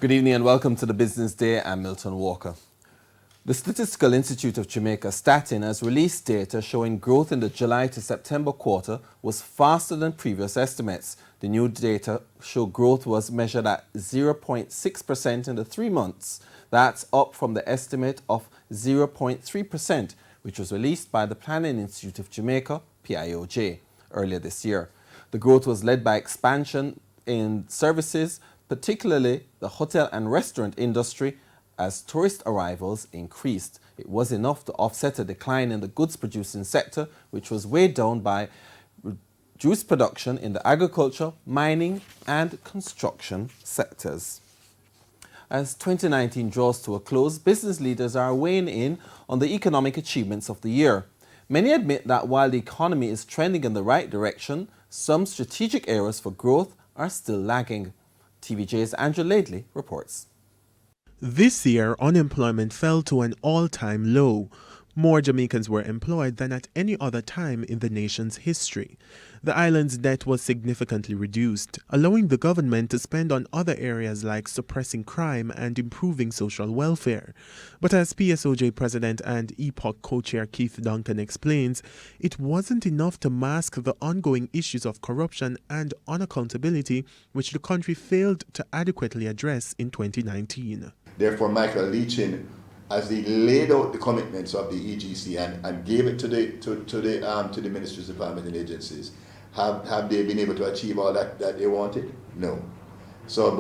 Good evening and welcome to the Business Day. I'm Milton Walker. The Statistical Institute of Jamaica, Statin, has released data showing growth in the July to September quarter was faster than previous estimates. The new data show growth was measured at 0.6% in the 3 months. That's up from the estimate of 0.3%, which was released by the Planning Institute of Jamaica, TVJ, earlier this year. The growth was led by expansion in services, particularly the hotel and restaurant industry, as tourist arrivals increased. It was enough to offset a decline in the goods-producing sector, which was weighed down by reduced production in the agriculture, mining and construction sectors. As 2019 draws to a close, business leaders are weighing in on the economic achievements of the year. Many admit that while the economy is trending in the right direction, some strategic areas for growth are still lagging. TVJ's Andrew Laidley reports. This year, unemployment fell to an all-time low. More Jamaicans were employed than at any other time in the nation's history. The island's debt was significantly reduced, allowing the government to spend on other areas like suppressing crime and improving social welfare. But as PSOJ President and EPOC co-chair Keith Duncan explains, it wasn't enough to mask the ongoing issues of corruption and unaccountability, which the country failed to adequately address in 2019. Therefore, Michael Leachin, as they laid out the commitments of the EGC and gave it to the ministries, departments and agencies, have they been able to achieve all that they wanted? No. So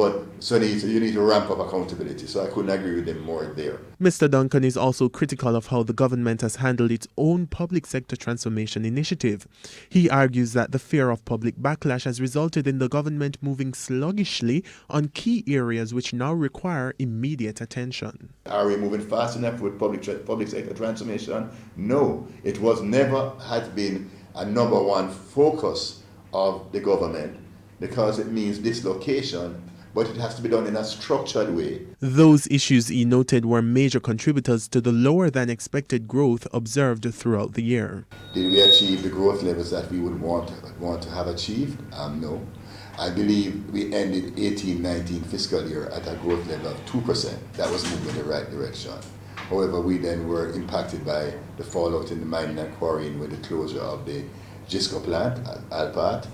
you need to ramp up accountability. So I couldn't agree with him more there. Mr. Duncan is also critical of how the government has handled its own public sector transformation initiative. He argues that the fear of public backlash has resulted in the government moving sluggishly on key areas which now require immediate attention. Are we moving fast enough with public sector transformation? No. It was never has been a number one focus of the government, because it means dislocation, but it has to be done in a structured way. Those issues he noted were major contributors to the lower than expected growth observed throughout the year. Did we achieve the growth levels that we would want to have achieved? No. I believe we ended 18-19 fiscal year at a growth level of 2%. That was moving in the right direction. However, we then were impacted by the fallout in the mining and quarrying with the closure of the Gisco plant at Alpat.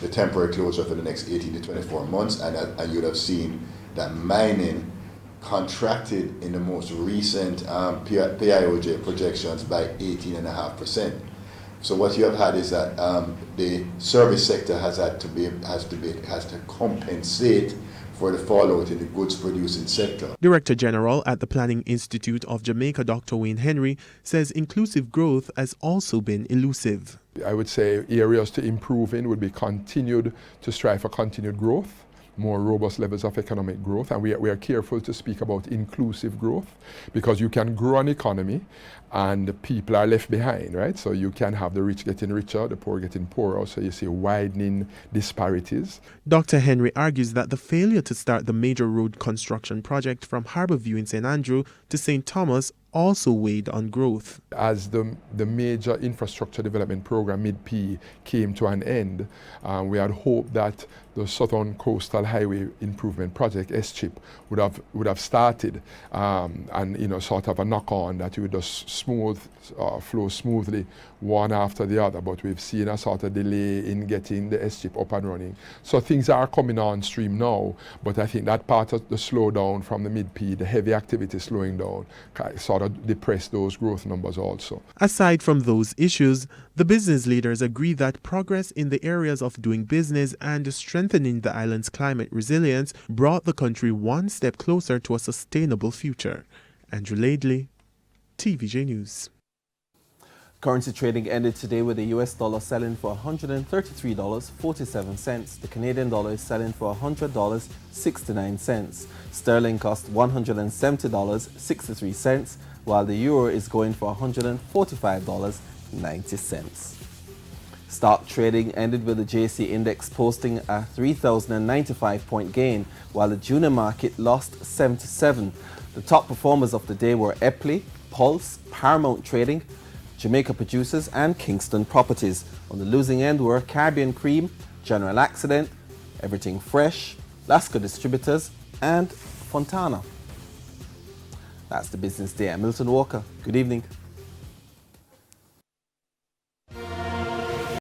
The temporary closure for the next 18 to 24 months, and you'd have seen that mining contracted in the most recent PIOJ projections by 18.5%. So what you have had is that the service sector has to compensate for the fallout in the goods producing sector. Director General at the Planning Institute of Jamaica, Dr. Wayne Henry, says inclusive growth has also been elusive. I would say areas to improve in would be continued to strive for continued growth, more robust levels of economic growth, and we are careful to speak about inclusive growth, because you can grow an economy and the people are left behind, right? So you can have the rich getting richer, the poor getting poorer, so you see widening disparities. Dr. Henry argues that the failure to start the major road construction project from Harbourview in St. Andrew to St. Thomas also weighed on growth. As the major infrastructure development program, MID-P, came to an end, we had hoped that the Southern Coastal Highway Improvement Project, SCHIP, would have started and sort of a knock-on that you would just flow smoothly one after the other, but we've seen a sort of delay in getting the SCHIP up and running. So things are coming on stream now, but I think that part of the slowdown from the MID-P, the heavy activity slowing down, sort of depressed those growth numbers also. Aside from those issues, the business leaders agree that progress in the areas of doing business and strengthening the island's climate resilience brought the country one step closer to a sustainable future. Andrew Laidley, TVJ News. Currency trading ended today with the US dollar selling for $133.47. The Canadian dollar is selling for $100.69. Sterling cost $170.63, while the euro is going for $145.90. Stock trading ended with the JC index posting a 3,095-point gain, while the junior market lost 77. The top performers of the day were Epley, Pulse, Paramount Trading, Jamaica Producers and Kingston Properties. On the losing end were Caribbean Cream, General Accident, Everything Fresh, Lasco Distributors and Fontana. That's the Business Day. I'm Milton Walker. Good evening.